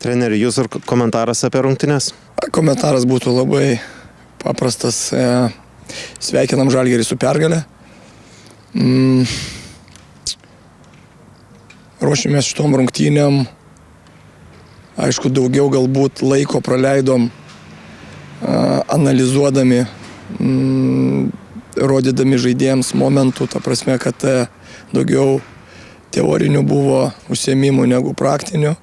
Treneri, jūsų komentaras apie rungtynes? Komentaras būtų labai paprastas. Sveikinam Žalgirį su pergale. Ruošimės šitom rungtynėm. Aišku, daugiau galbūt laiko praleidom analizuodami, rodydami žaidėjams momentų, ta prasme, kad daugiau teorinių buvo užsiėmimų negu praktinių.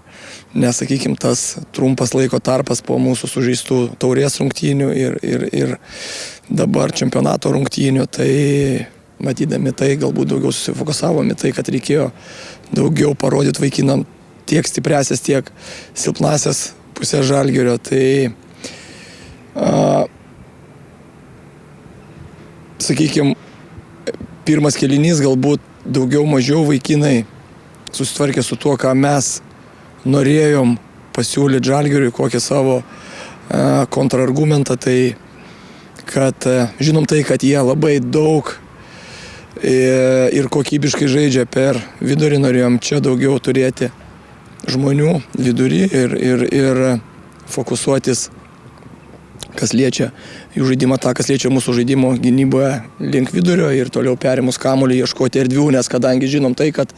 Nes, sakykime, tas trumpas laiko tarpas po mūsų sužaistų taurės rungtynių ir dabar čempionato rungtynių, tai matydami tai galbūt daugiau susifokusavome tai, kad reikėjo daugiau parodyti vaikinam tiek stipresias, tiek silpnasias pusės Žalgirio. Tai, sakykime, pirmas kėlinys galbūt daugiau mažiau vaikinai susitvarkė su tuo, ką mes norėjom pasiūlyti Žalgiriui, kokį savo kontrargumentą, tai kad žinom tai, kad jie labai daug ir kokybiškai žaidžia per vidurį, norėjom čia daugiau turėti žmonių vidury ir fokusuotis, kas liečia jų žaidimą, tą, kas liečia mūsų žaidimo gynyboje link vidurio ir toliau perimus kamuolį ieškoti erdvių, nes kadangi žinom tai, kad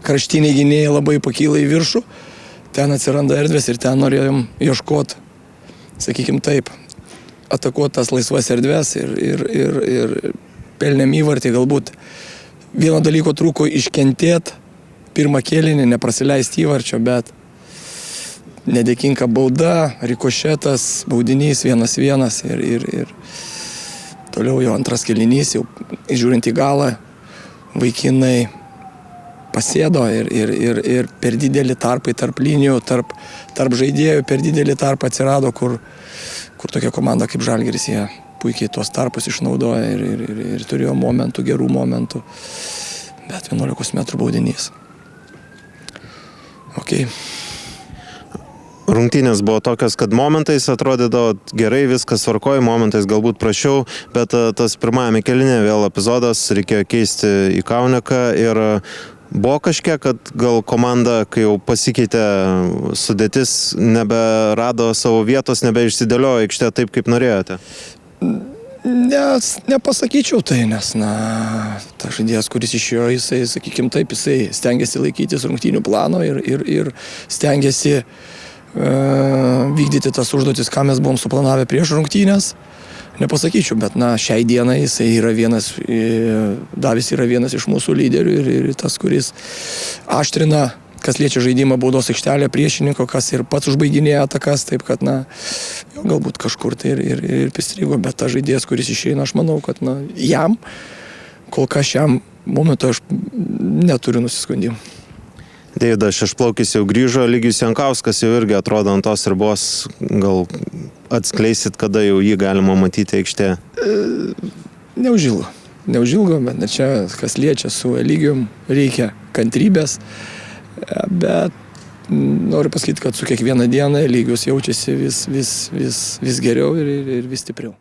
kraštiniai gynėjai labai pakyla į viršų, ten atsiranda erdvės ir ten norėjom ieškoti, sakykime taip, atakuoti tas laisvas erdvės ir pelnėm įvartį. Galbūt vieno dalyko trūko iškentėti pirmą kėlinį, neprasileisti įvarčio, bet nedėkinga bauda, rikošetas, baudinys 1-1 ir toliau jau antras kėlinys, jau žiūrint į galą, vaikinai pasėdo ir per didelį tarpai tarp linijų, tarp žaidėjų per didelį tarpą atsirado, kur tokia komanda kaip Žalgiris, jie puikiai tuos tarpus išnaudoja ir turėjo momentų, gerų momentų, bet 11 metrų baudinys. Okay. Rungtynės buvo tokios, kad momentais atrodydavo gerai, viskas tvarkoja, momentais galbūt prašiau, bet tas pirmajame kėlinyje vėl epizodas, reikėjo keisti į Kauneką ir buvo kažkiek, kad gal komanda, kai jau pasikeitė sudėtis, neberado savo vietos, nebeišsidėliojo aikštė taip, kaip norėjote? Nepasakyčiau tai, nes, ta žaidėjas, kuris išėjo, jisai, sakykime taip, jisai stengiasi laikytis rungtynių plano ir stengiasi vykdyti tas užduotis, ką mes buvom suplanavę prieš rungtynės. Nepasakyčiau, bet šiai dienai jisai yra Davis yra vienas iš mūsų lyderių ir tas, kuris aštrina, kas liečia žaidimą baudos aikštelę priešininko, kas ir pats užbaiginėja atakas, taip kad, jo galbūt kažkur tai ir pristrigo, bet tas žaidėjas, kuris išeina, aš manau, kad, jam, kol kas šiam momentui aš neturiu nusiskundimų. Deividas Šešplaukis jau grįžo, Ligijus Jankauskas jau irgi atrodo ant tos ribos, gal atskleisit, kada jau jį galima matyti aikštėje? Neužilgo, bet čia, kas liečia su Eligijum, reikia kantrybės, bet noriu pasakyti, kad su kiekvieną dieną Eligijus jaučiasi vis geriau ir vis stipriau.